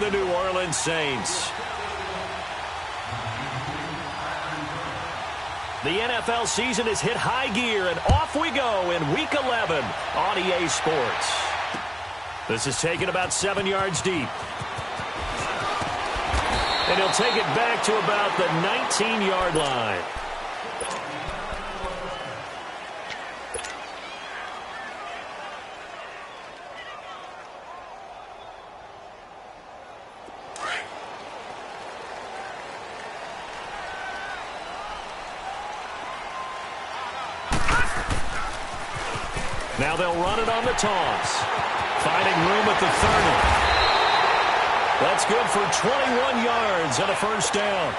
the New Orleans Saints. The NFL season has hit high gear, and off we go in Week 11 on EA Sports. This is taken about 7 yards deep. And he'll take it back to about the 19-yard line. Now they'll run it on the toss. Finding room at the 30. That's good for 21 yards and a first down.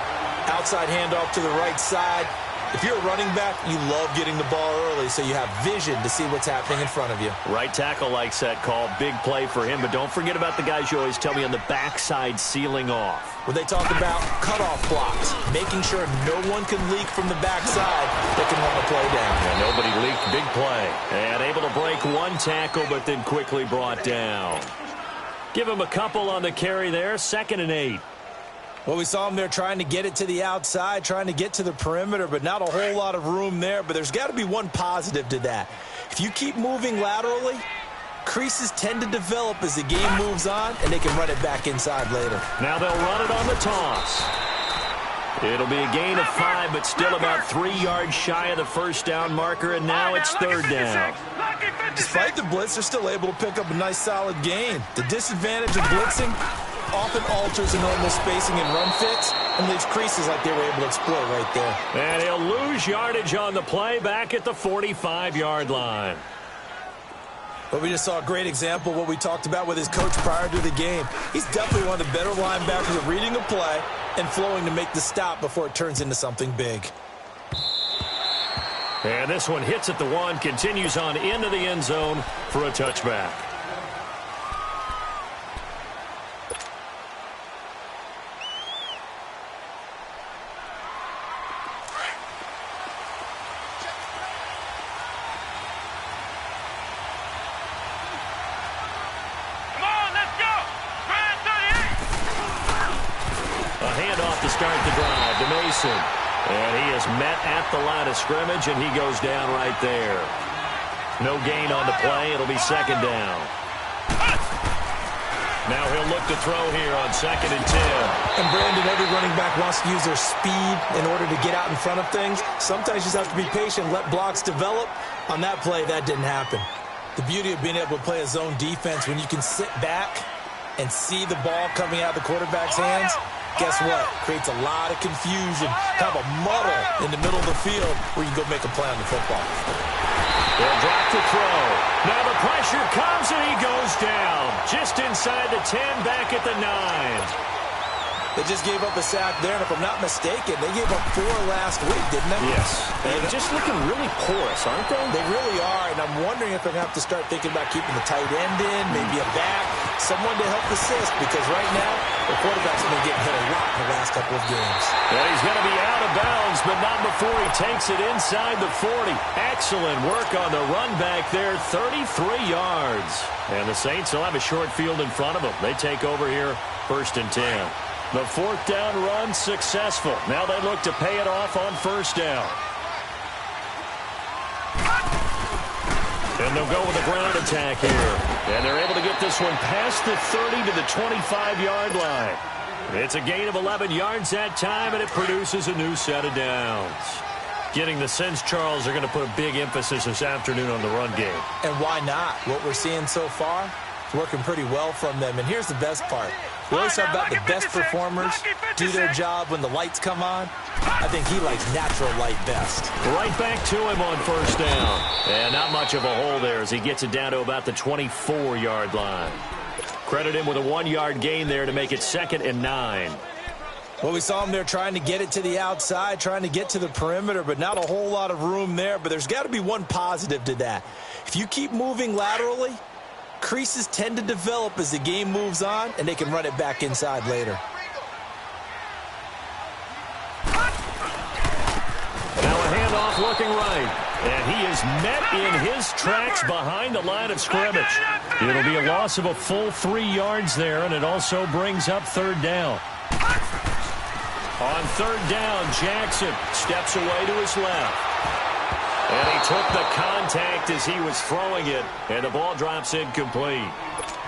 Outside handoff to the right side. If you're a running back, you love getting the ball early so you have vision to see what's happening in front of you. Right tackle likes that call. Big play for him, but don't forget about the guys you always tell me on the backside sealing off. When they talk about cutoff blocks, making sure no one can leak from the backside that can run a play down. Yeah, nobody leaked. Big play. And able to break one tackle, but then quickly brought down. Give him a couple on the carry there. 2nd and 8. Well, we saw him there trying to get it to the outside, trying to get to the perimeter, but not a whole lot of room there. But there's got to be one positive to that. If you keep moving laterally, creases tend to develop as the game moves on, and they can run it back inside later. Now they'll run it on the toss. It'll be a gain of 5, but still about 3 yards shy of the first down marker, and now it's 3rd down. Despite the blitz, they're still able to pick up a nice, solid gain. The disadvantage of blitzing often alters the normal spacing and run fits and leaves creases like they were able to exploit right there. And he'll lose yardage on the play back at the 45-yard line. But we just saw a great example of what we talked about with his coach prior to the game. He's definitely one of the better linebackers at reading a play and flowing to make the stop before it turns into something big. And this one hits at the 1, continues on into the end zone for a touchback. And he is met at the line of scrimmage, and he goes down right there. No gain on the play. It'll be 2nd down. Now he'll look to throw here on 2nd and 10. And Brandon, every running back wants to use their speed in order to get out in front of things. Sometimes you just have to be patient, let blocks develop. On that play, that didn't happen. The beauty of being able to play a zone defense when you can sit back and see the ball coming out of the quarterback's hands, guess what? Creates a lot of confusion, kind of a muddle in the middle of the field where you can go make a play on the football. They'll drop the throw. Now the pressure comes and he goes down. Just inside the 10, back at the 9. They just gave up a sack there, and if I'm not mistaken, they gave up 4 last week, didn't they? Yes. And just looking really porous, aren't they? They really are, and I'm wondering if they're going to have to start thinking about keeping the tight end in, maybe a back, someone to help assist, because right now, the quarterback's been getting hit a lot in the last couple of games. Well, he's going to be out of bounds, but not before he takes it inside the 40. Excellent work on the run back there, 33 yards. And the Saints will have a short field in front of them. They take over here, 1st and 10. The 4th down run successful. Now they look to pay it off on 1st down. And they'll go with a ground attack here. And they're able to get this one past the 30 to the 25-yard line. It's a gain of 11 yards that time, and it produces a new set of downs. Getting the sense, Charles, they're going to put a big emphasis this afternoon on the run game. And why not? What we're seeing so far is working pretty well from them. And here's the best part. We always talk about the best performers do their job when the lights come on. I think he likes natural light best. Right back to him on 1st down. And not much of a hole there as he gets it down to about the 24-yard line. Credit him with a 1-yard gain there to make it 2nd and 9. Well, we saw him there trying to get it to the outside, trying to get to the perimeter, but not a whole lot of room there. But there's got to be one positive to that. If you keep moving laterally, creases tend to develop as the game moves on, and they can run it back inside later. Now a handoff looking right. And he is met in his tracks behind the line of scrimmage. It'll be a loss of a full 3 yards there, and it also brings up third down. On third down, Jackson steps away to his left. And he took the contact as he was throwing it, and the ball drops incomplete.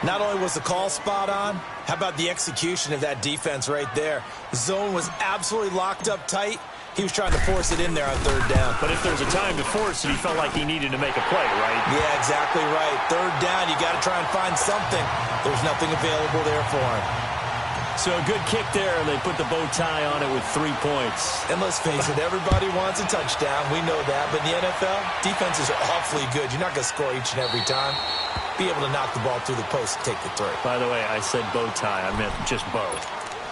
Not only was the call spot on, how about the execution of that defense right there? The zone was absolutely locked up tight. He was trying to force it in there on third down. But if there's a time to force it, he felt like he needed to make a play, right? Yeah, exactly right. Third down, you got to try and find something. There's nothing available there for him. So a good kick there, and they put the bow tie on it with 3 points. And let's face it, everybody wants a touchdown. We know that. But in the NFL, defenses are awfully good. You're not going to score each and every time. Be able to knock the ball through the post and take the three. By the way, I said bow tie. I meant just bow.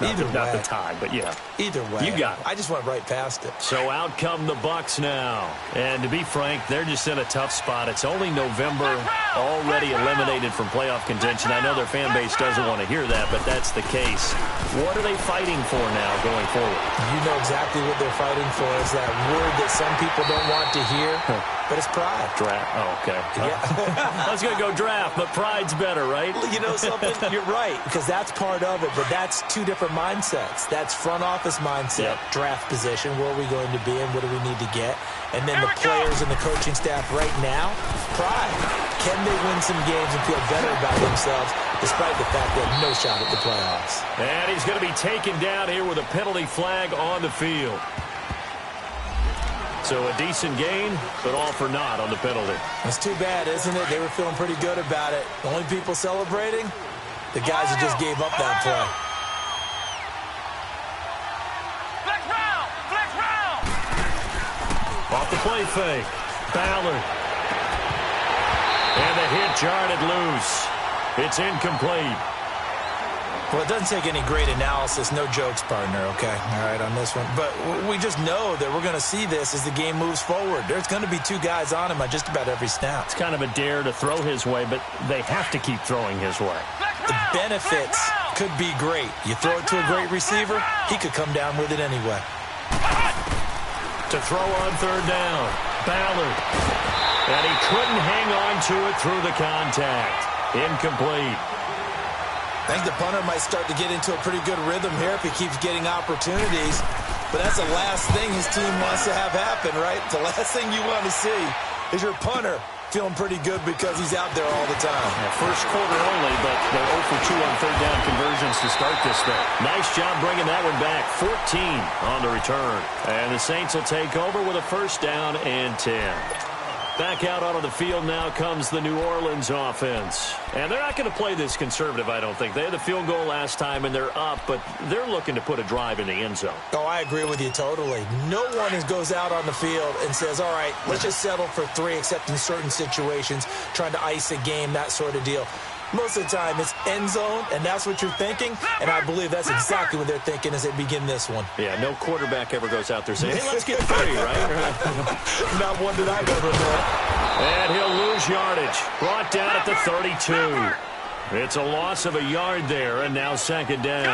Not the tie, but yeah. Either way. You got it. I just went right past it. So out come the Bucs now. And to be frank, they're just in a tough spot. It's only November, already eliminated from playoff contention. I know their fan base doesn't want to hear that, but that's the case. What are they fighting for now going forward? You know exactly what they're fighting for. Is that word that some people don't want to hear, but it's pride. Draft. Oh, okay. Yeah. I was going to go draft, but pride's better, right? You know something? You're right, because that's part of it, but that's two different mindsets. That's front office mindset, draft position, where are we going to be and what do we need to get? And then the players and the coaching staff right now, pride. Can they win some games and feel better about themselves despite the fact they have no shot at the playoffs? And he's going to be taken down here with a penalty flag on the field. So a decent gain, but all for naught on the penalty. It's too bad, isn't it? They were feeling pretty good about it. The only people celebrating, the guys who just gave up that play. Off the play fake. Ballard. And the hit jarred it loose. It's incomplete. Well, it doesn't take any great analysis. No jokes, partner, okay? All right, on this one. But we just know that we're going to see this as the game moves forward. There's going to be 2 guys on him on just about every snap. It's kind of a dare to throw his way, but they have to keep throwing his way. The benefits could be great. You throw it to a great receiver, he could come down with it anyway. To throw on third down. Ballard. And he couldn't hang on to it through the contact. Incomplete. I think the punter might start to get into a pretty good rhythm here if he keeps getting opportunities. But that's the last thing his team wants to have happen, right? The last thing you want to see is your punter feeling pretty good because he's out there all the time. Yeah, first quarter only, but they're 0 for 2 on third down conversions to start this thing. Nice job bringing that one back. 14 on the return. And the Saints will take over with a first down and 10. Back out onto the field now comes the New Orleans offense. And they're not going to play this conservative, I don't think. They had the field goal last time, and they're up, but they're looking to put a drive in the end zone. Oh, I agree with you totally. No one goes out on the field and says, all right, let's just settle for 3, except in certain situations, trying to ice a game, that sort of deal. Most of the time, it's end zone, and that's what you're thinking, and I believe that's exactly what they're thinking as they begin this one. Yeah, no quarterback ever goes out there saying, hey, let's get 3, right? Not one that I've ever met. And he'll lose yardage. Brought down at the 32. It's a loss of a yard there, and now second down.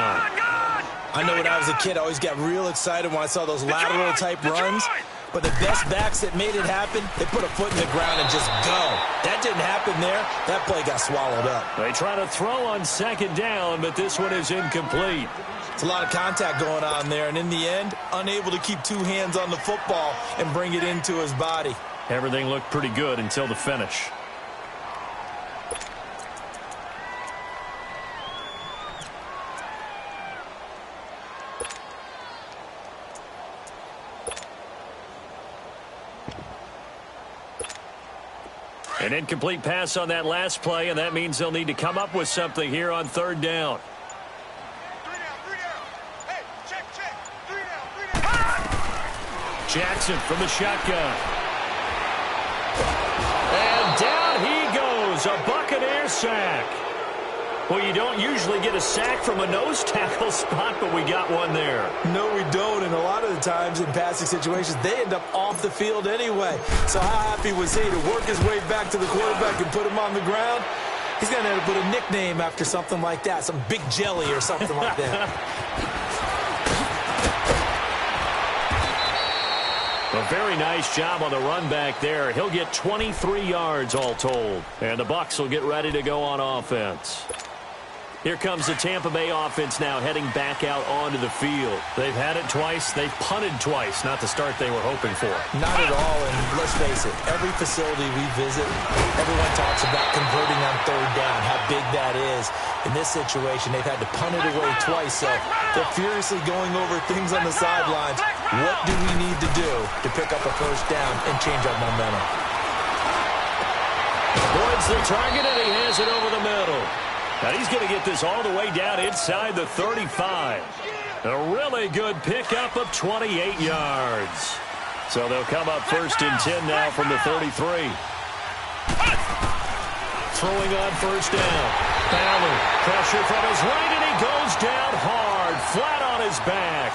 I know when I was a kid, I always got real excited when I saw those lateral-type runs. But the best backs that made it happen, they put a foot in the ground and just go. That didn't happen there. That play got swallowed up. They try to throw on second down, but this one is incomplete. It's a lot of contact going on there, and in the end, unable to keep 2 hands on the football and bring it into his body. Everything looked pretty good until the finish. An incomplete pass on that last play, and that means they'll need to come up with something here on third down. Jackson from the shotgun. And down he goes, a Buccaneer sack. Well, you don't usually get a sack from a nose tackle spot, but we got one there. No, we don't, and a lot of the times in passing situations, they end up off the field anyway. So how happy was he to work his way back to the quarterback and put him on the ground? He's going to have to put a nickname after something like that, some Big Jelly or something like that. A very nice job on the run back there. He'll get 23 yards all told. And the Bucs will get ready to go on offense. Here comes the Tampa Bay offense now heading back out onto the field. They've had it twice. They've punted twice. Not the start they were hoping for. Not at all, and let's face it, every facility we visit, everyone talks about converting on third down, how big that is. In this situation, they've had to punt it away twice, so they're furiously going over things on the sidelines. What do we need to do to pick up a first down and change our momentum? Boyd's the target, and he has it over the middle. Now he's going to get this all the way down inside the 35. A really good pickup of 28 yards. So they'll come up first and 10 now from the 33. Throwing on first down. Ballard, pressure from his right, and he goes down hard, flat on his back.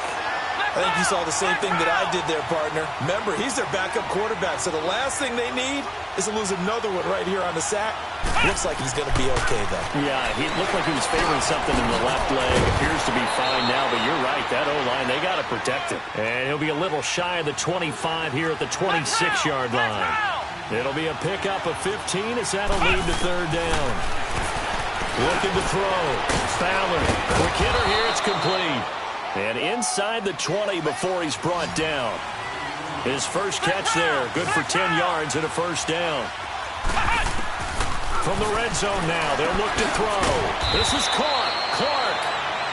I think you saw the same thing that I did there, partner. Remember, he's their backup quarterback, so the last thing they need is to lose another one right here on the sack. Looks like he's going to be okay, though. Yeah, he looked like he was favoring something in the left leg. Appears to be fine now, but you're right. That O-line, they got to protect it. And he'll be a little shy of the 25 here at the 26-yard line. It'll be a pickup of 15 as that'll lead to third down. Looking to throw. Fowler. Quick hitter here. It's complete. And inside the 20 before he's brought down. His first catch there. Good for 10 yards and a first down. From the red zone now, they'll look to throw. This is caught. Clark.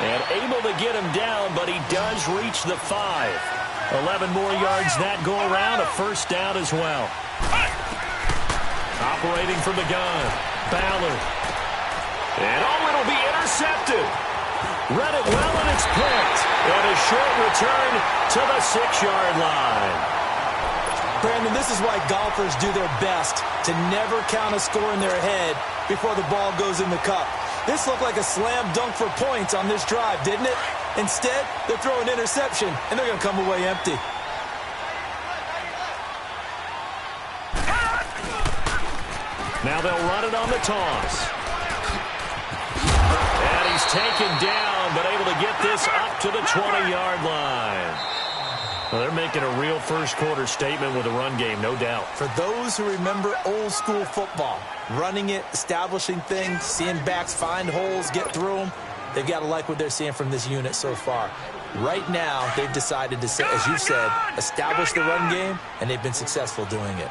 And able to get him down, but he does reach the 5. 11 more yards that go around. A first down as well. Operating from the gun. Ballard. And it'll be intercepted. Read it well, and it's picked. And a short return to the 6-yard line. Brandon, this is why golfers do their best to never count a score in their head before the ball goes in the cup. This looked like a slam dunk for points on this drive, didn't it? Instead, they're throwing interception, and they're going to come away empty. Now they'll run it on the toss. And he's taken down, but able to get this up to the 20-yard line. Well, they're making a real first-quarter statement with a run game, no doubt. For those who remember old-school football, running it, establishing things, seeing backs find holes, get through them, they've got to like what they're seeing from this unit so far. Right now, they've decided to, as you said, establish the run game, and they've been successful doing it.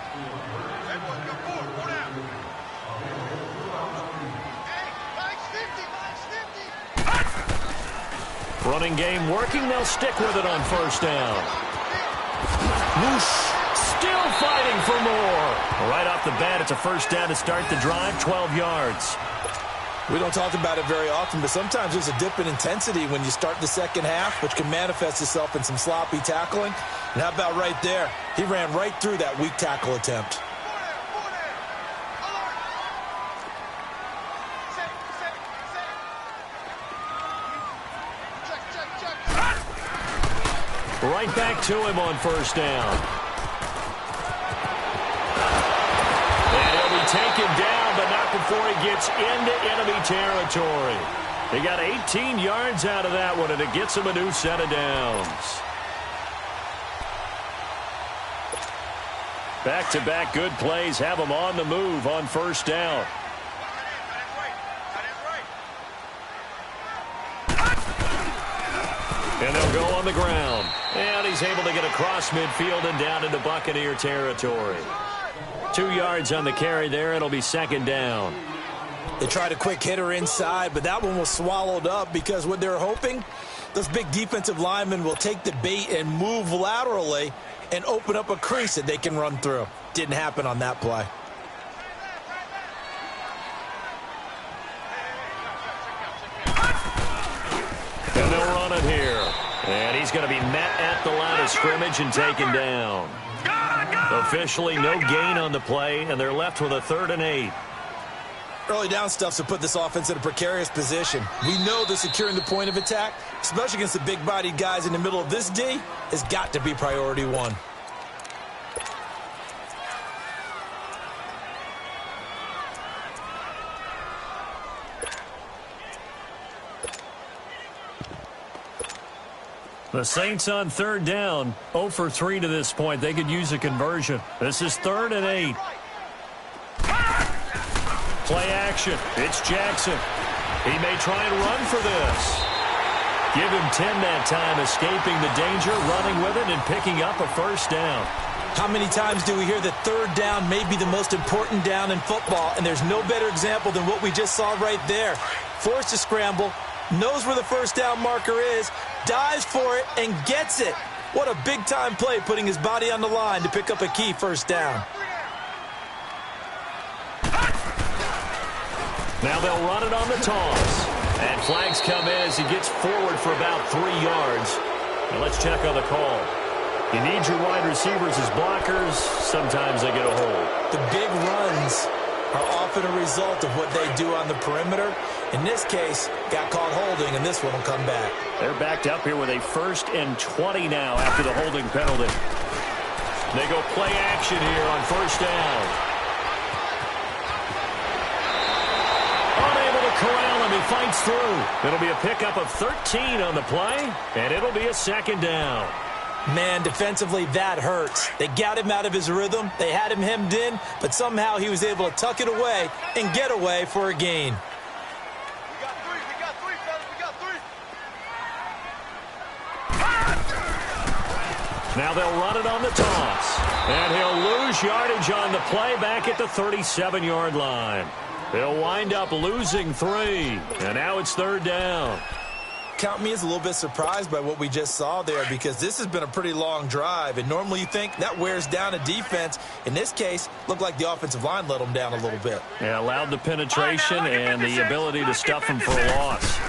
Running game working. They'll stick with it on first down. Whoosh. Still fighting for more. Right off the bat, it's a first down to start the drive, 12 yards. We don't talk about it very often, but sometimes there's a dip in intensity when you start the second half, which can manifest itself in some sloppy tackling. And how about right there? He ran right through that weak tackle attempt. Right back to him on first down. And he'll be taken down, but not before he gets into enemy territory. He got 18 yards out of that one, and it gets him a new set of downs. Back-to-back good plays have him on the move on first down. And they'll go on the ground. And he's able to get across midfield and down into Buccaneer territory. 2 yards on the carry there. It'll be second down. They tried a quick hitter inside, but that one was swallowed up because what they're hoping, those big defensive linemen will take the bait and move laterally and open up a crease that they can run through. Didn't happen on that play. And they'll run it here. And he's going to be met at the line of scrimmage and taken down. Officially no gain on the play, and they're left with a 3rd and 8. Early down stuffs have put this offense in a precarious position. We know that securing the point of attack, especially against the big-bodied guys in the middle of this D, has got to be priority one. The Saints on third down, 0 for 3 to this point. They could use a conversion. This is 3rd and 8. Play action. It's Jackson. He may try and run for this. Give him 10 that time, escaping the danger, running with it, and picking up a first down. How many times do we hear that third down may be the most important down in football, and there's no better example than what we just saw right there. Forced to scramble, knows where the first down marker is, dives for it, and gets it. What a big-time play, putting his body on the line to pick up a key first down. Now they'll run it on the toss. And flags come in as he gets forward for about 3 yards. Now let's check on the call. You need your wide receivers as blockers. Sometimes they get a hold. The big runs are often a result of what they do on the perimeter. In this case, got caught holding, and this one will come back. They're backed up here with a 1st and 20 now after the holding penalty. They go play action here on first down. Unable to corral him. He fights through. It'll be a pickup of 13 on the play, and it'll be a 2nd down. Man, defensively, that hurts. They got him out of his rhythm. They had him hemmed in, but somehow he was able to tuck it away and get away for a gain. We got three, fellas. We got 3. Now they'll run it on the toss. And he'll lose yardage on the play back at the 37-yard line. They'll wind up losing 3. And now it's 3rd down. Count me as a little bit surprised by what we just saw there, because this has been a pretty long drive, and normally you think that wears down a defense. In this case, looked like the offensive line let them down a little bit. Yeah, allowed the penetration and the ability to stuff him for a loss.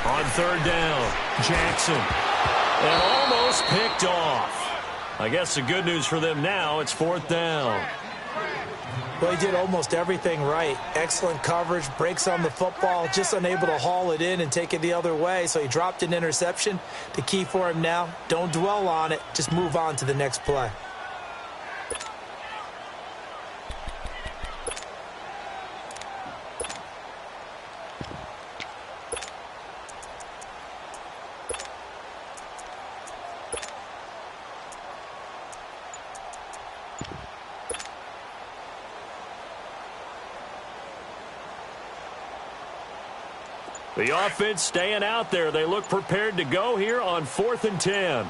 On 3rd down, Jackson. And almost picked off. I guess the good news for them now, it's 4th down. Well, he did almost everything right. Excellent coverage, breaks on the football, just unable to haul it in and take it the other way, so he dropped an interception. The key for him now, don't dwell on it, just move on to the next play. The offense staying out there. They look prepared to go here on 4th and 10.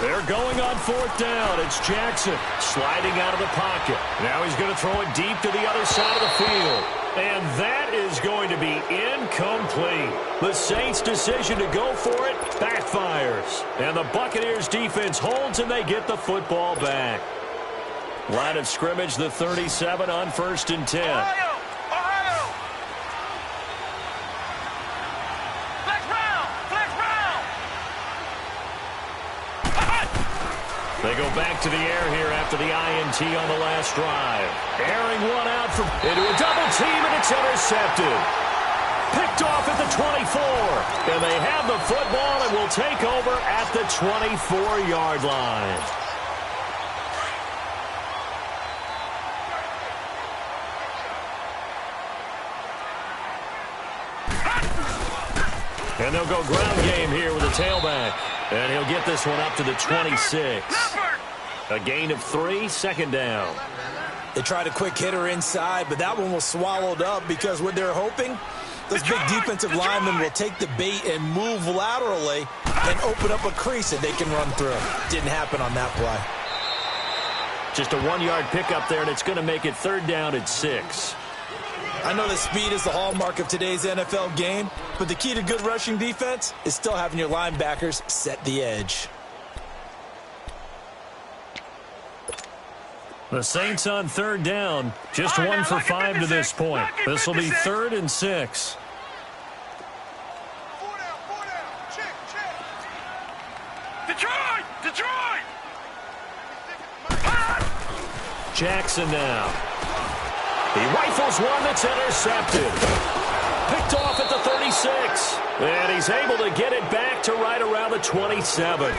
They're going on 4th down. It's Jackson sliding out of the pocket. Now he's going to throw it deep to the other side of the field. And that is going to be incomplete. The Saints' decision to go for it backfires. And the Buccaneers' defense holds, and they get the football back. Line of scrimmage, the 37 on 1st and 10. They go back to the air here after the INT on the last drive. Airing one out into a double team, and it's intercepted. Picked off at the 24. And they have the football and will take over at the 24-yard line. And they'll go ground game here with a tailback. And he'll get this one up to the 26. A gain of 3, 2nd down. They tried a quick hitter inside, but that one was swallowed up because what they're hoping, those big defensive linemen will take the bait and move laterally and open up a crease that they can run through. Didn't happen on that play. Just a 1-yard pickup there, and it's going to make it 3rd down at 6. I know that speed is the hallmark of today's NFL game, but the key to good rushing defense is still having your linebackers set the edge. The Saints on 3rd down, just 1 for 5 to this point. This will be 3rd and 6. 4 down. Check. Detroit! Jackson now. He rifles one that's intercepted. Picked off at the 36. And he's able to get it back to right around the 27.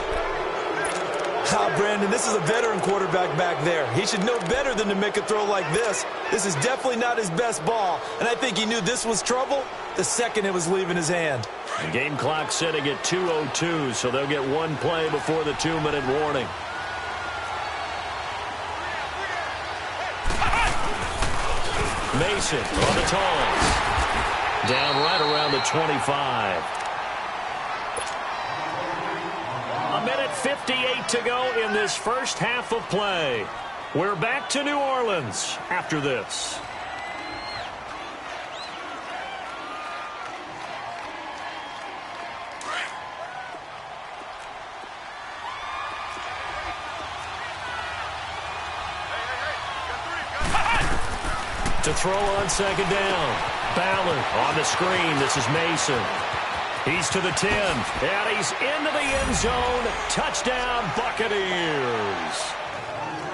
Brandon, this is a veteran quarterback back there. He should know better than to make a throw like this. This is definitely not his best ball, and I think he knew this was trouble the second it was leaving his hand. The game clock sitting at 2:02, so they'll get one play before the 2-minute warning. Mason on the toss. Down right around the 25. A minute 58 to go in this first half of play. We're back to New Orleans after this. To throw on second down. Ballard on the screen. This is Mason. He's to the 10. And he's into the end zone. Touchdown, Buccaneers.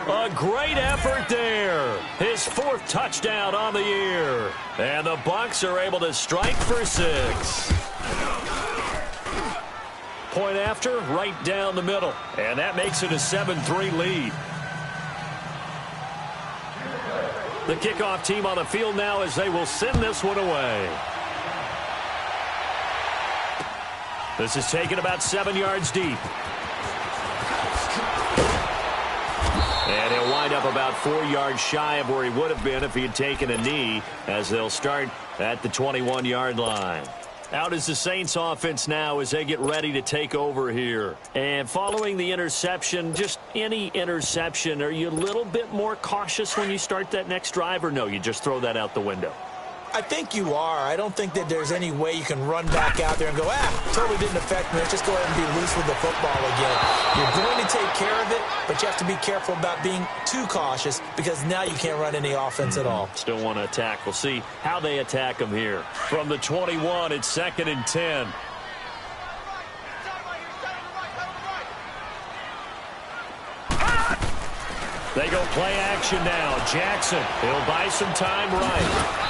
A great effort there. His 4th touchdown on the year. And the Bucs are able to strike for 6. Point after, right down the middle. And that makes it a 7-3 lead. The kickoff team on the field now as they will send this one away. This is taken about 7 yards deep. And he'll wind up about 4 yards shy of where he would have been if he had taken a knee, as they'll start at the 21-yard line. Out is the Saints offense now as they get ready to take over here. And following the interception, just any interception, are you a little bit more cautious when you start that next drive, or no, you just throw that out the window? I think you are. I don't think that there's any way you can run back out there and go, totally didn't affect me. Let's just go ahead and be loose with the football again. You're going to take care of it, but you have to be careful about being too cautious because now you can't run any offense at all. Still want to attack. We'll see how they attack them here. From the 21, it's 2nd and 10. They go play action now. Jackson, he'll buy some time right.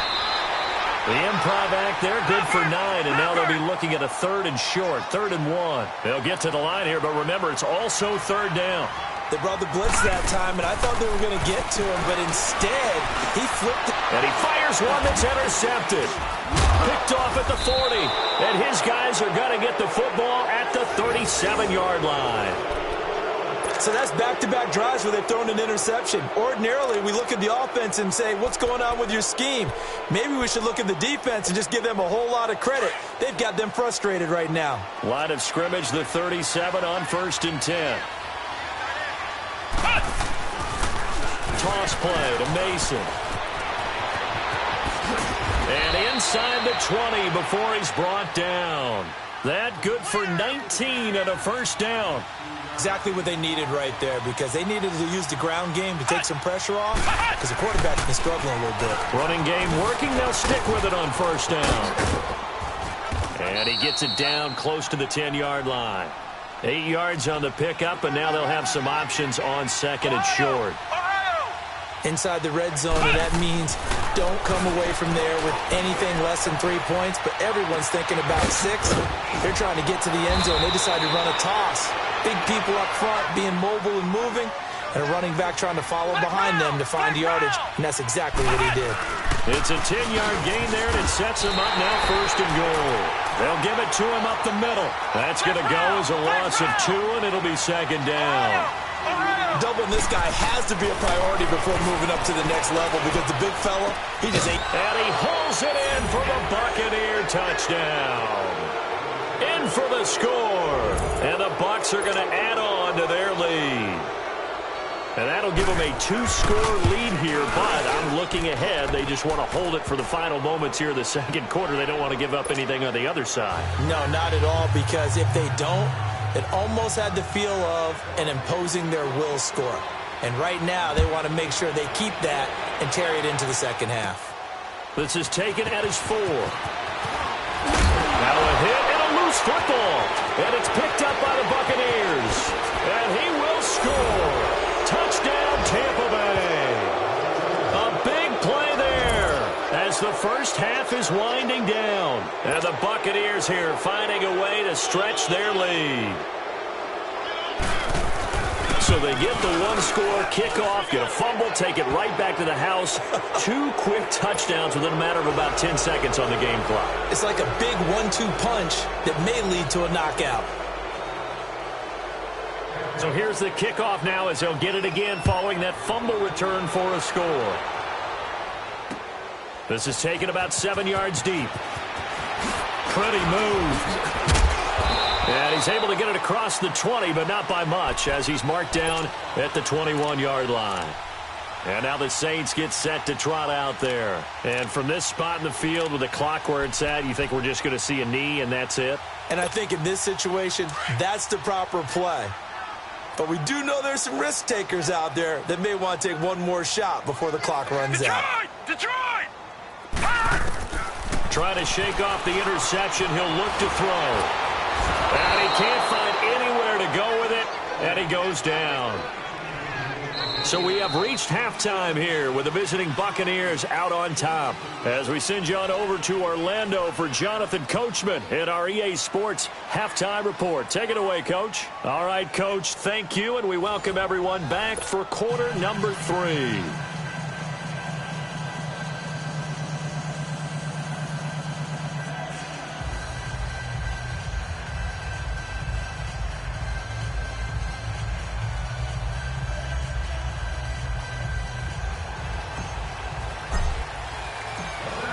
The improv act there, good for 9, and now they'll be looking at a 3rd and short, 3rd and 1. They'll get to the line here, but remember, it's also 3rd down. They brought the blitz that time, and I thought they were going to get to him, but instead, he flipped it. And he fires one that's intercepted. Picked off at the 40, and his guys are going to get the football at the 37-yard line. So that's back-to-back drives where they've thrown an interception. Ordinarily, we look at the offense and say, what's going on with your scheme? Maybe we should look at the defense and just give them a whole lot of credit. They've got them frustrated right now. Line of scrimmage, the 37 on 1st and 10. Toss play to Mason. And inside the 20 before he's brought down. That good for 19 and a 1st down. Exactly what they needed right there because they needed to use the ground game to take some pressure off because the quarterback's been struggling a little bit. Running game working. They'll stick with it on 1st down. And he gets it down close to the 10-yard line. 8 yards on the pickup, and now they'll have some options on 2nd and short. Inside the red zone, and that means don't come away from there with anything less than 3 points, but everyone's thinking about 6. They're trying to get to the end zone. They decide to run a toss. Big people up front being mobile and moving, and a running back trying to follow behind them to find yardage, and that's exactly what he did. It's a 10-yard gain there, and it sets him up now 1st and goal. They'll give it to him up the middle. That's going to go as a loss of 2, and it'll be 2nd down. Doubling this guy has to be a priority before moving up to the next level because the big fella, he just ain't. And he hauls it in for the Buccaneer touchdown. In for the score. And the Bucs are going to add on to their lead. And that'll give them a 2-score lead here, but I'm looking ahead. They just want to hold it for the final moments here of the 2nd quarter. They don't want to give up anything on the other side. No, not at all, because if they don't, it almost had the feel of an imposing their will score. And right now, they want to make sure they keep that and carry it into the 2nd half. This is taken at his 4. Now a hit and a loose football. And it's picked up by the Buccaneers. And he will score. Touchdown, Tampa Bay. A big play there as the first half is winding down. And the Buccaneers here finding a way to stretch their lead. So they get the one-score kickoff, get a fumble, take it right back to the house. 2 quick touchdowns within a matter of about 10 seconds on the game clock. It's like a big 1-2 punch that may lead to a knockout. So here's the kickoff now as they'll get it again following that fumble return for a score. This is taken about 7 yards deep. Pretty move. And he's able to get it across the 20, but not by much, as he's marked down at the 21-yard line. And now the Saints get set to trot out there. And from this spot in the field with the clock where it's at, you think we're just going to see a knee and that's it? And I think in this situation, that's the proper play. But we do know there's some risk takers out there that may want to take one more shot before the clock runs out. Detroit! Trying to shake off the interception. He'll look to throw. And he can't find anywhere to go with it, and he goes down. So we have reached halftime here with the visiting Buccaneers out on top. As we send you on over to Orlando for Jonathan Coachman in our EA Sports Halftime Report. Take it away, Coach. All right, Coach, thank you, and we welcome everyone back for quarter number 3.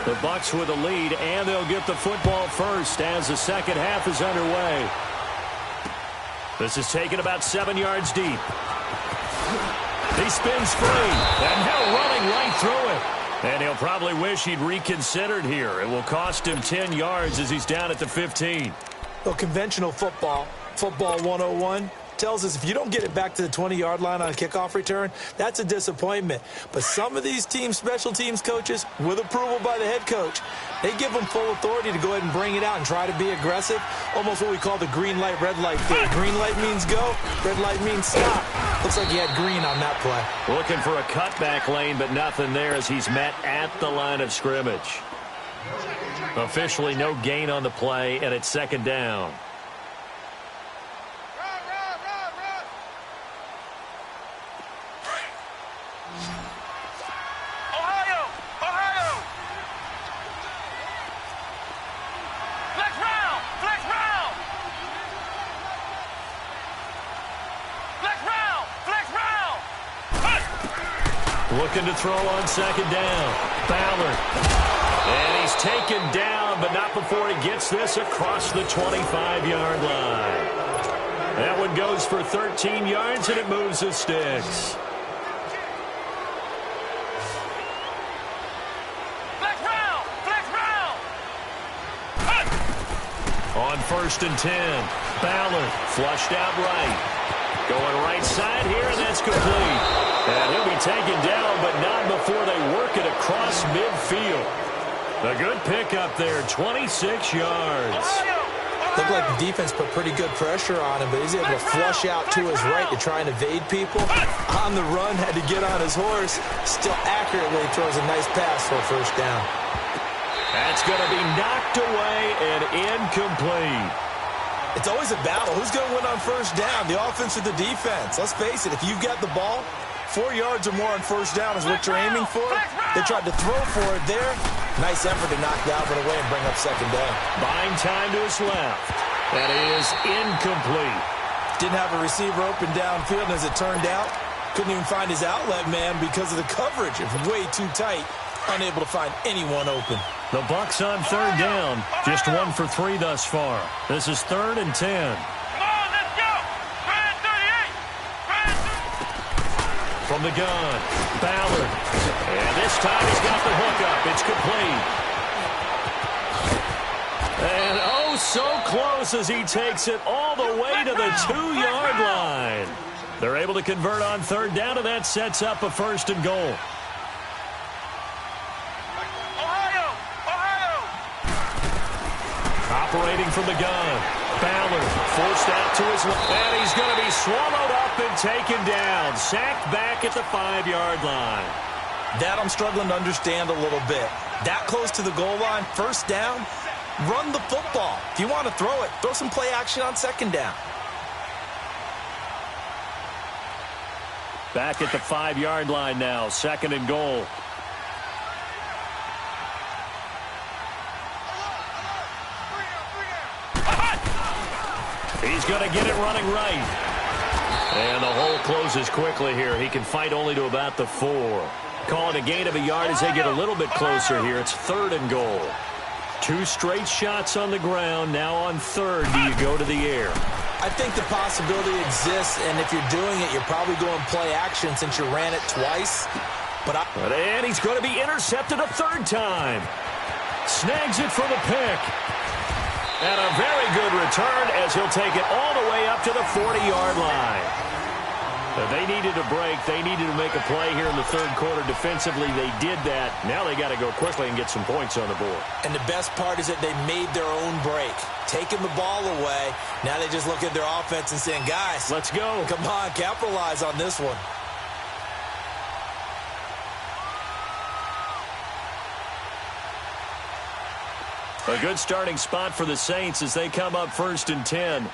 The Bucs with a lead, and they'll get the football first as the second half is underway. This is taken about 7 yards deep. He spins free, and now running right through it. And he'll probably wish he'd reconsidered here. It will cost him 10 yards as he's down at the 15. Well, conventional football 101, tells us if you don't get it back to the 20-yard line on a kickoff return, that's a disappointment. But some of these teams, special teams coaches, with approval by the head coach, they give them full authority to go ahead and bring it out and try to be aggressive. Almost what we call the green light, red light theory. Green light means go, red light means stop. Looks like he had green on that play. Looking for a cutback lane, but nothing there as he's met at the line of scrimmage. Officially no gain on the play, and it's second down. Looking to throw on second down. Ballard. And he's taken down, but not before he gets this across the 25-yard line. That one goes for 13 yards, and it moves the sticks. On 1st and 10. Ballard flushed out right. Going right side here, and that's complete. And he'll be taken down, but not before they work it across midfield. A good pickup there, 26 yards. Looked like the defense put pretty good pressure on him, but he's able to flush out to his right to try and evade people. On the run, had to get on his horse. Still accurately throws a nice pass for a first down. That's going to be knocked away and incomplete. It's always a battle. Who's going to win on first down, the offense or the defense? Let's face it, if you've got the ball, 4 yards or more on first down is what you're aiming for. They tried to throw for it there. Nice effort to knock Dalvin away and bring up second down. Buying time to his left. That is incomplete. Didn't have a receiver open downfield, and as it turned out, couldn't even find his outlet man because of the coverage. It was way too tight. Unable to find anyone open. The Bucs on third down. Just 1 for 3 thus far. This is 3rd and 10. Come on, let's go! Brand 38! From the gun, Ballard. And this time he's got the hookup. It's complete. And oh, so close as he takes it all the way to the 2-yard line. They're able to convert on third down, and that sets up a 1st and goal. Operating from the gun. Ballard forced out to his left. And he's going to be swallowed up and taken down. Sacked back at the 5-yard line. That I'm struggling to understand a little bit. That close to the goal line, first down, run the football. If you want to throw it, throw some play action on second down. Back at the 5-yard line now, 2nd and goal. He's going to get it running right. And the hole closes quickly here. He can fight only to about the 4. Call it a gain of a yard as they get a little bit closer here. It's 3rd and goal. 2 straight shots on the ground. Now on 3rd, do you go to the air? I think the possibility exists, and if you're doing it, you're probably going play action since you ran it twice. And he's going to be intercepted a 3rd time. Snags it for the pick. And a very good return as he'll take it all the way up to the 40-yard line. They needed a break. They needed to make a play here in the 3rd quarter. Defensively, they did that. Now they got to go quickly and get some points on the board. And the best part is that they made their own break. Taking the ball away. Now they just look at their offense and saying, guys, let's go. Come on, capitalize on this one. A good starting spot for the Saints as they come up 1st and 10.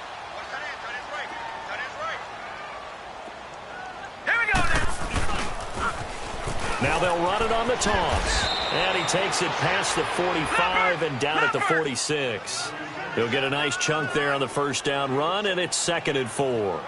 Now they'll run it on the toss. And he takes it past the 45 and down at the 46. He'll get a nice chunk there on the 1st down run, and it's 2nd and 4.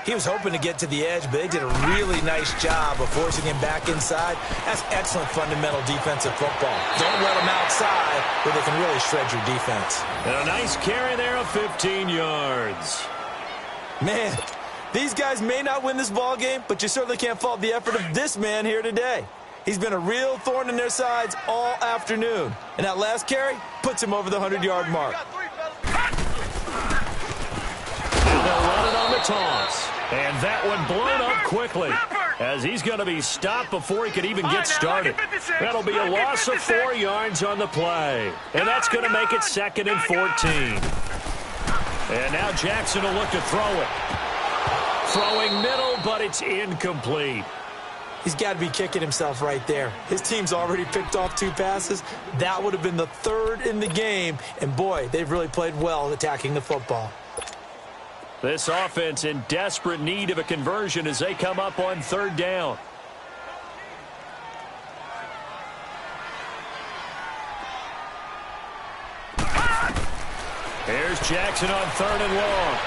He was hoping to get to the edge, but they did a really nice job of forcing him back inside. That's excellent fundamental defensive football. Don't let him outside where they can really shred your defense. And a nice carry there of 15 yards. Man, these guys may not win this ball game, but you certainly can't fault the effort of this man here today. He's been a real thorn in their sides all afternoon. And that last carry puts him over the 100-yard mark. Now they'll run it on the toss. And that one blown up quickly as he's going to be stopped before he could even get started. That'll be a loss of 4 yards on the play. And that's going to make it 2nd and 14. And now Jackson will look to throw it. Throwing middle, but it's incomplete. He's got to be kicking himself right there. His team's already picked off 2 passes. That would have been the 3rd in the game. And, boy, they've really played well attacking the football. This offense in desperate need of a conversion as they come up on 3rd down. Here's Jackson on 3rd and long.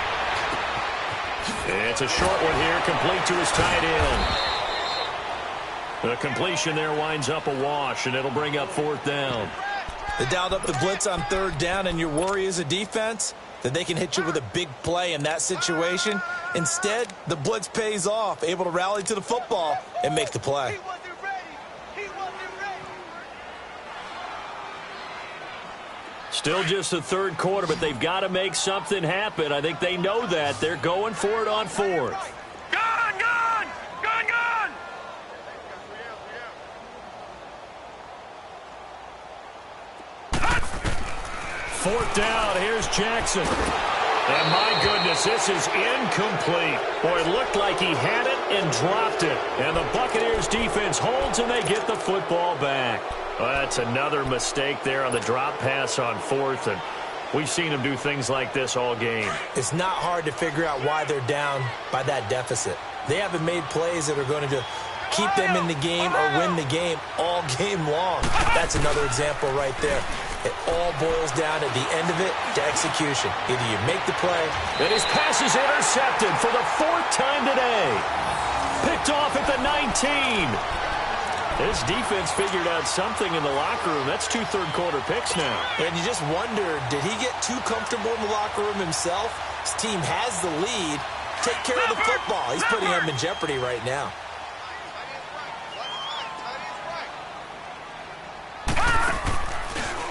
It's a short one here, complete to his tight end. The completion there winds up a wash, and it'll bring up 4th down. They dialed up the blitz on 3rd down, and your worry as a defense that they can hit you with a big play in that situation. Instead, the blitz pays off, able to rally to the football and make the play. Still just the 3rd quarter, but they've got to make something happen. I think they know that. They're going for it on 4th. Gone! Gone! Gone! Gone! Fourth down, here's Jackson. And my goodness, this is incomplete. Boy, it looked like he had it and dropped it. And the Buccaneers defense holds and they get the football back. Well, that's another mistake there on the drop pass on 4th. And we've seen him do things like this all game. It's not hard to figure out why they're down by that deficit. They haven't made plays that are going to keep them in the game or win the game all game long. That's another example right there. It all boils down at the end of it to execution. Either you make the play. And his pass is intercepted for the 4th time today. Picked off at the 19. This defense figured out something in the locker room. That's 2 third-quarter picks now. And you just wonder, did he get too comfortable in the locker room himself? His team has the lead. Take care of the football. He's putting them in jeopardy right now.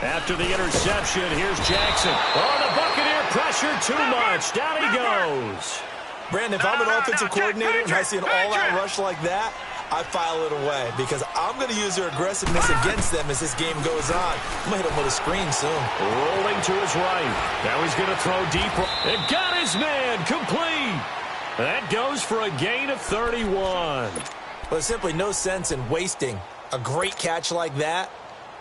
After the interception, here's Jackson. Oh, the Buccaneer pressure too much. Down he goes. Brandon, if I'm an offensive coordinator and I see an all-out rush like that, I file it away because I'm going to use their aggressiveness against them as this game goes on. I'm going to hit them with a screen soon. Rolling to his right. Now he's going to throw deep. And got his man complete. That goes for a gain of 31. Well, there's simply no sense in wasting a great catch like that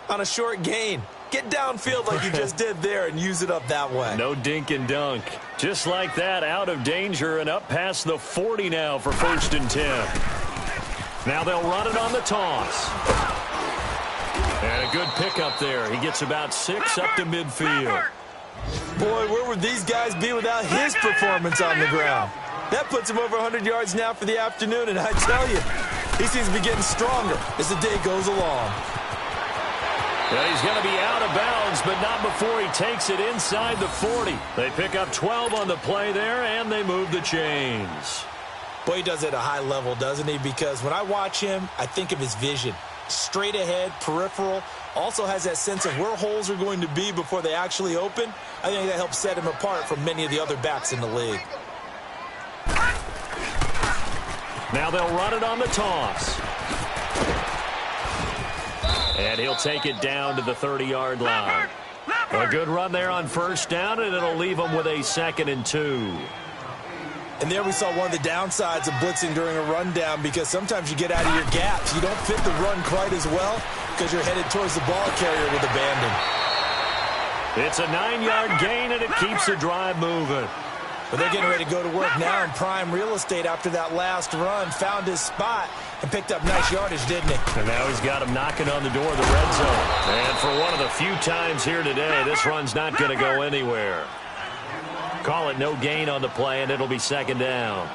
on a short gain. Get downfield like you just did there and use it up that way. No dink and dunk. Just like that, out of danger and up past the 40 now for 1st and 10. Now they'll run it on the toss. And a good pickup there. He gets about 6 up to midfield. Boy, where would these guys be without his performance on the ground? That puts him over 100 yards now for the afternoon, and I tell you, he seems to be getting stronger as the day goes along. Well, he's going to be out of bounds, but not before he takes it inside the 40. They pick up 12 on the play there, and they move the chains. Boy, he does it at a high level, doesn't he? Because when I watch him, I think of his vision. Straight ahead, peripheral, also has that sense of where holes are going to be before they actually open. I think that helps set him apart from many of the other backs in the league. Now they'll run it on the toss. And he'll take it down to the 30-yard line. A good run there on 1st down, and it'll leave them with a 2nd and 2. And there we saw one of the downsides of blitzing during a rundown, because sometimes you get out of your gaps. You don't fit the run quite as well because you're headed towards the ball carrier with abandon. It's a 9-yard gain, and it keeps the drive moving. But they're getting ready to go to work now in prime real estate after that last run. Found his spot and picked up nice yardage, didn't he? And now he's got him knocking on the door of the red zone. And for one of the few times here today, this run's not going to go anywhere. Call it no gain on the play, and it'll be 2nd down.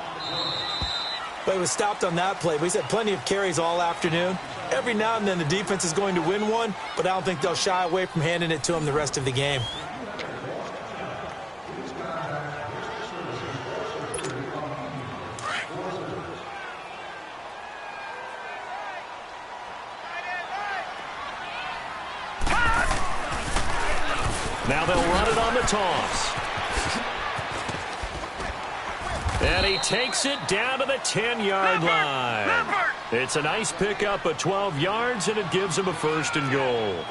But he was stopped on that play. But he's had plenty of carries all afternoon. Every now and then the defense is going to win one, but I don't think they'll shy away from handing it to him the rest of the game. Now they'll run it on the toss. And he takes it down to the 10-yard line. It's a nice pickup of 12 yards, and it gives him a 1st and goal.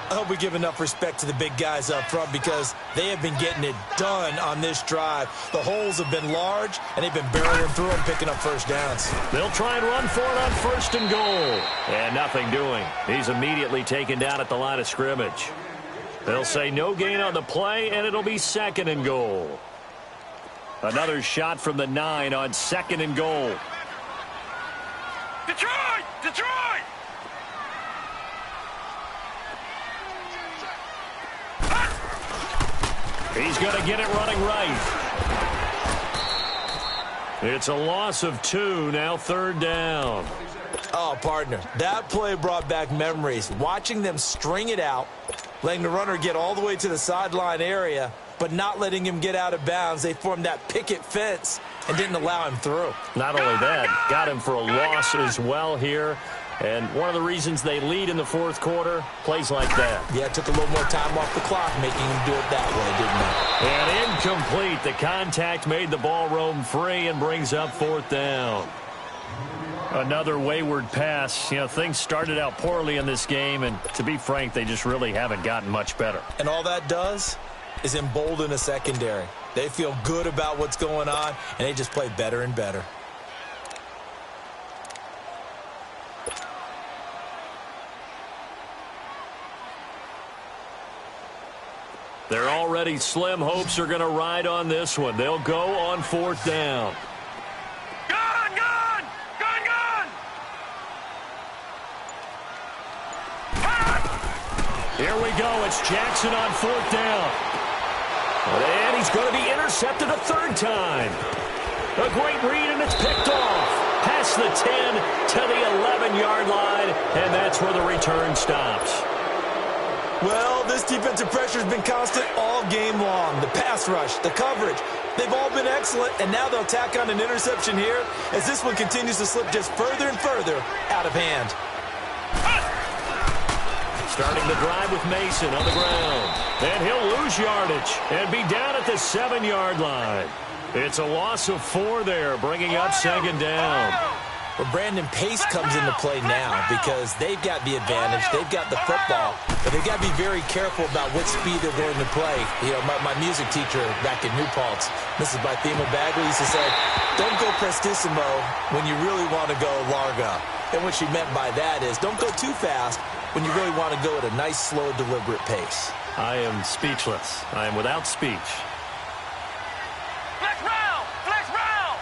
I hope we give enough respect to the big guys up front, because they have been getting it done on this drive. The holes have been large, and they've been barreling through them, picking up 1st downs. They'll try and run for it on 1st and goal. And nothing doing. He's immediately taken down at the line of scrimmage. They'll say no gain on the play, and it'll be 2nd and goal. Another shot from the 9 on 2nd and goal. Detroit! Detroit! He's going to get it running right. It's a loss of 2, now 3rd down. Oh, partner, that play brought back memories. Watching them string it out, letting the runner get all the way to the sideline area, but not letting him get out of bounds. They formed that picket fence and didn't allow him through. Not only that, got him for a loss as well here. And one of the reasons they lead in the 4th quarter, plays like that. Yeah, it took a little more time off the clock, making him do it that way, And incomplete. The contact made the ball roam free and brings up 4th down. Another wayward pass. You know, things started out poorly in this game, and to be frank, they just really haven't gotten much better. And all that does is embolden a secondary. They feel good about what's going on, and they just play better and better. Their already slim hopes are going to ride on this one. They'll go on 4th down. Gun! Gun! Gun! Gun! Here we go. It's Jackson on 4th down. And he's going to be intercepted a 3rd time. A great read, and it's picked off. Past the 10 to the 11-yard line, and that's where the return stops. Well, this defensive pressure has been constant all game long. The pass rush, the coverage, they've all been excellent, and now they'll tack on an interception here as this one continues to slip just further and further out of hand. Starting the drive with Mason on the ground. And he'll lose yardage and be down at the 7-yard line. It's a loss of 4 there, bringing up 2nd down. Well, Brandon, pace comes into play now because they've got the advantage. They've got the football, but they've got to be very careful about what speed they're going to play. You know, my music teacher back in New Paltz, Mrs. Bythema Bagley, used to say, don't go prestissimo when you really want to go largo. And what she meant by that is don't go too fast when you really want to go at a nice, slow, deliberate pace. I am speechless. I am without speech. Flex round! Flex round!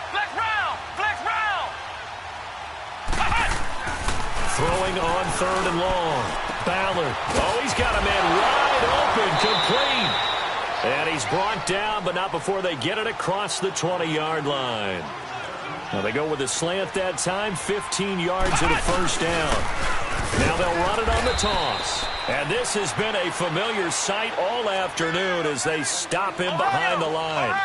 Flex round! Flex round! Throwing on 3rd and long. Ballard. Oh, he's got a man wide open, complete. And he's brought down, but not before they get it across the 20-yard line. Now they go with a slant that time, 15 yards and a first down. Now they'll run it on the toss. And this has been a familiar sight all afternoon as they stop him behind the line.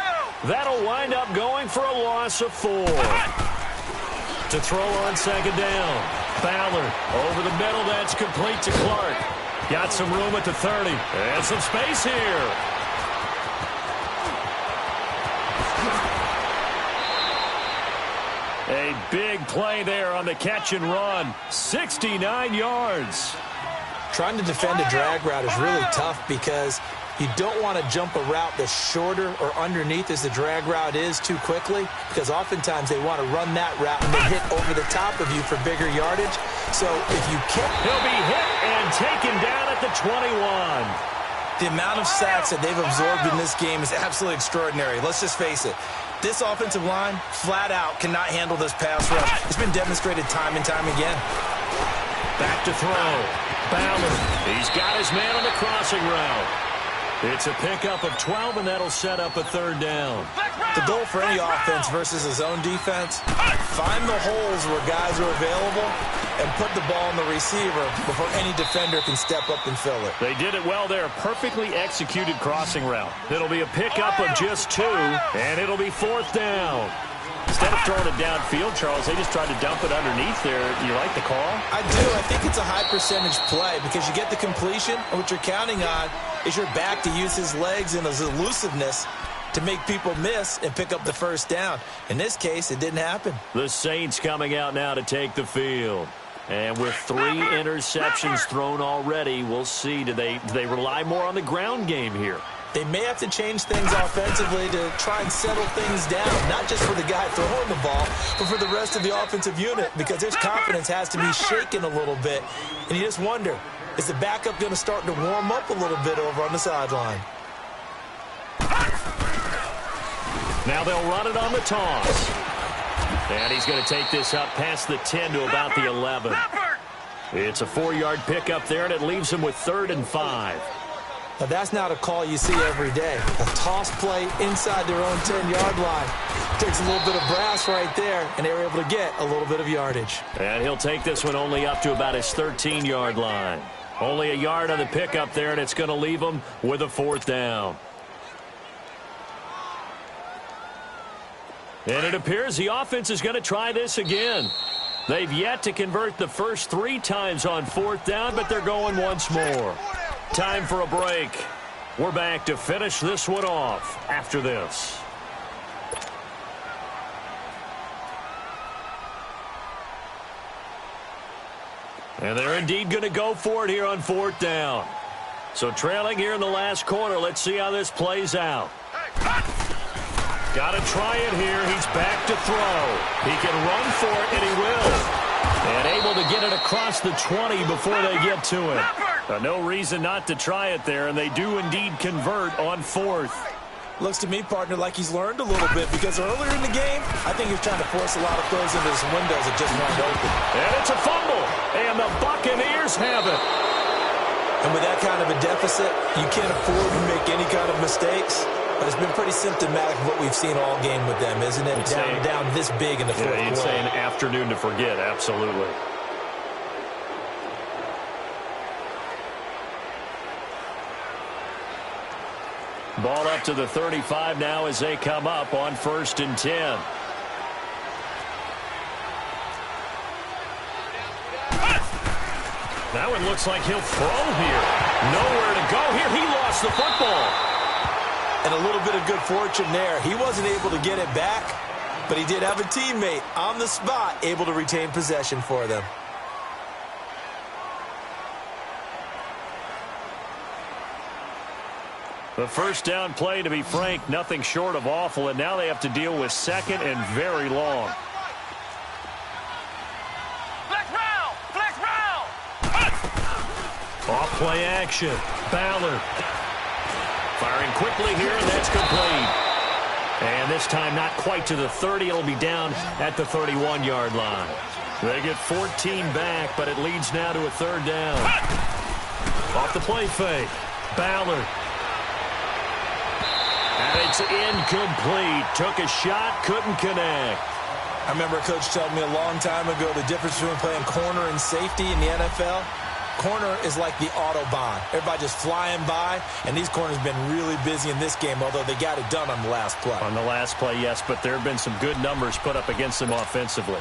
That'll wind up going for a loss of 4. To throw on 2nd down. Ballard over the middle. That's complete to Clark. Got some room at the 30. And some space here. A big play there on the catch and run. 69 yards. Trying to defend a drag route is really tough because you don't want to jump a route that's shorter or underneath as the drag route is too quickly, because oftentimes they want to run that route and then hit over the top of you for bigger yardage. So if you can't... He'll be hit and taken down at the 21. The amount of sacks that they've absorbed in this game is absolutely extraordinary. Let's just face it. This offensive line, flat out, cannot handle this pass rush. It's been demonstrated time and time again. Back to throw. Ballard. He's got his man on the crossing route. It's a pickup of 12, and that'll set up a 3rd down. The goal for any offense versus a zone defense, find the holes where guys are available and put the ball on the receiver before any defender can step up and fill it. They did it well there. Perfectly executed crossing route. It'll be a pickup of just 2, and it'll be 4th down. Instead of throwing it downfield, Charles, they just tried to dump it underneath there. You like the call? I do. I think it's a high percentage play because you get the completion, and what you're counting on is your back to use his legs and his elusiveness to make people miss and pick up the first down. In this case, it didn't happen. The Saints coming out now to take the field. And with 3 interceptions thrown already, we'll see. Do they rely more on the ground game here? They may have to change things offensively to try and settle things down, not just for the guy throwing the ball, but for the rest of the offensive unit, because their confidence has to be shaken a little bit. And you just wonder, is the backup going to start to warm up a little bit over on the sideline? Now they'll run it on the toss. And he's going to take this up past the 10 to about the 11. It's a 4-yard pickup there, and it leaves him with 3rd and 5. Now, that's not a call you see every day. A toss play inside their own 10-yard line. Takes a little bit of brass right there, and they were able to get a little bit of yardage. And he'll take this one only up to about his 13-yard line. Only a yard on the pickup there, and it's going to leave him with a 4th down. And it appears the offense is going to try this again. They've yet to convert the first 3 times on 4th down, but they're going once more. Time for a break. We're back to finish this one off after this. And they're indeed going to go for it here on 4th down. So trailing here in the last quarter, let's see how this plays out. Got to try it here. He's back to throw. He can run for it, and he will. And able to get it across the 20 before they get to it. No reason not to try it there, and they do indeed convert on 4th. Looks to me, partner, like he's learned a little bit, because earlier in the game, I think he was trying to force a lot of throws into his windows that just weren't open. And it's a fumble, and the Buccaneers have it. And with that kind of a deficit, you can't afford to make any kind of mistakes. But it's been pretty symptomatic of what we've seen all game with them, isn't it? Down this big in the 4th quarter. Yeah, you'd say an afternoon to forget, absolutely. Ball up to the 35 now as they come up on 1st and 10. Now it looks like he'll throw here. Nowhere to go here. He lost the football. And a little bit of good fortune there. He wasn't able to get it back, but he did have a teammate on the spot able to retain possession for them. The first down play, to be frank, nothing short of awful, and now they have to deal with 2nd and very long. Flex round! Flex round! Play action. Ballard. Firing quickly here, and that's complete. And this time not quite to the 30. It'll be down at the 31-yard line. They get 14 back, but it leads now to a third down. Off the play fake. Ballard. And it's incomplete. Took a shot, couldn't connect. I remember a coach telling me a long time ago the difference between playing corner and safety in the NFL. Corner is like the Autobahn. Everybody just flying by, and these corners have been really busy in this game, although they got it done on the last play. On the last play, yes, but there have been some good numbers put up against them offensively.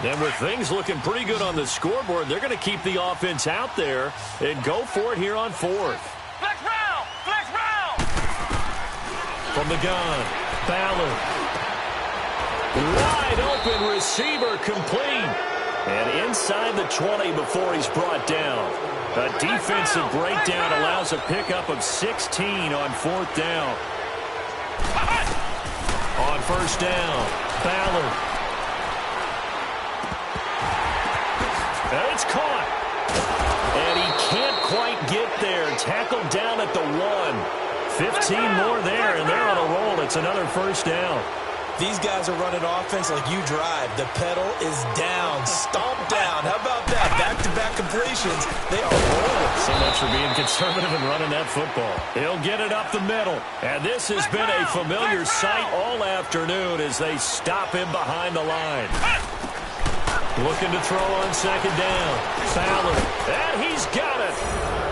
And with things looking pretty good on the scoreboard, they're going to keep the offense out there and go for it here on fourth. Flex round! Flex round! From the gun, Ballard. Wide open receiver, complete. And inside the 20 before he's brought down. A defensive breakdown allows a pickup of 16 on fourth down. On first down, Ballard. And it's caught. And he can't quite get there. Tackled down at the 1. 15 more there, and they're on a roll. It's another first down. These guys are running offense like you drive. The pedal is down, stomped down. How about that? Back-to-back completions. They are rolling. So much for being conservative and running that football. He'll get it up the middle. And this has been a familiar sight all afternoon as they stop him behind the line. Looking to throw on second down. Ballard. And he's got it.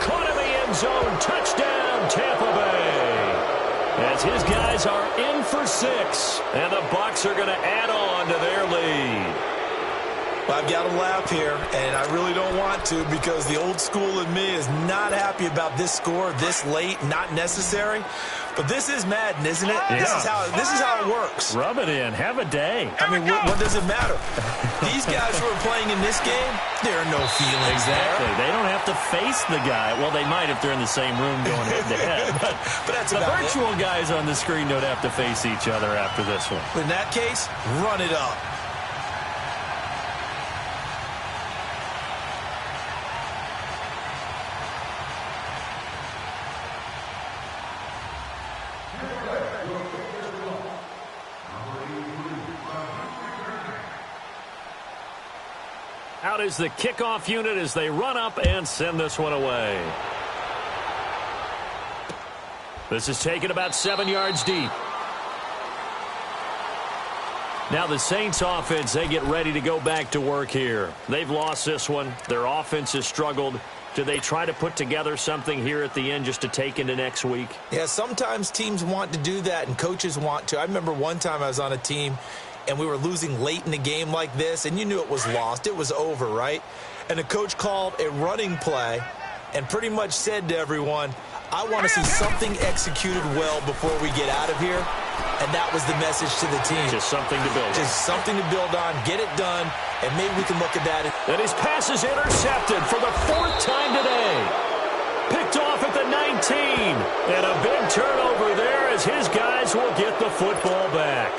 Caught in the end zone. Touchdown, Tampa Bay. As his guys are in for 6, and the Bucs are going to add on to their lead. Well, I've got to laugh here, and I really don't want to because the old school in me is not happy about this score this late, not necessary. But this is Madden, isn't it? Yeah. This is how it works. Rub it in. Have a day. I mean, what does it matter? These guys who are playing in this game, there are no feelings Exactly. there. They don't have to face the guy. Well, they might if they're in the same room going head-to-head. But that's the about virtual guys on the screen don't have to face each other after this one. In that case, run it up. Out is the kickoff unit as they run up and send this one away. This is taken about 7 yards deep. Now the Saints offense, they get ready to go back to work here. They've lost this one. Their offense has struggled. Do they try to put together something here at the end just to take into next week? Yeah, sometimes teams want to do that and coaches want to. I remember one time I was on a team and we were losing late in the game like this, and you knew it was lost. It was over, right? And the coach called a running play and pretty much said to everyone, I want to see something executed well before we get out of here. And that was the message to the team. Just something to build on. Just something to build on, get it done, and maybe we can look at that. And his pass is intercepted for the 4th time today. Picked off at the 19. And a big turnover there as his guys will get the football back.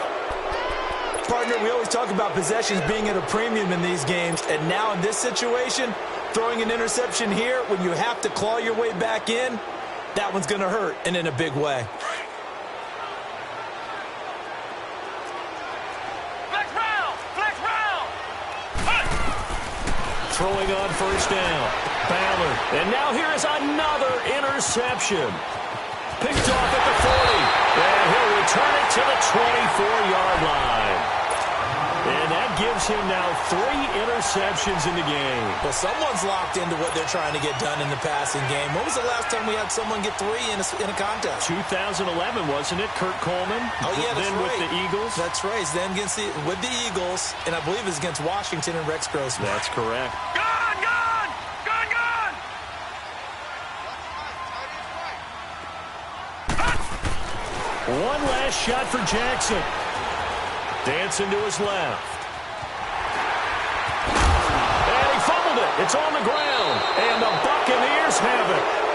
Partner, we always talk about possessions being at a premium in these games, and now in this situation, throwing an interception here when you have to claw your way back in, that one's going to hurt, and in a big way. Flex round! Flex round! Throwing on first down. Ballard. And now here is another interception. Picked off at the 40. And he'll return it to the 24-yard line. And that gives him now 3 interceptions in the game. Well, someone's locked into what they're trying to get done in the passing game. When was the last time we had someone get 3 in a contest? 2011, wasn't it? Kurt Coleman. Oh, yeah, that's then right. with the Eagles. That's right. Then with the Eagles, and I believe it's against Washington and Rex Grossman. That's correct. Gone! Gone! Gone! Gone! One last shot for Jackson. Dancing to his left. And he fumbled it. It's on the ground. And the Buccaneers have it.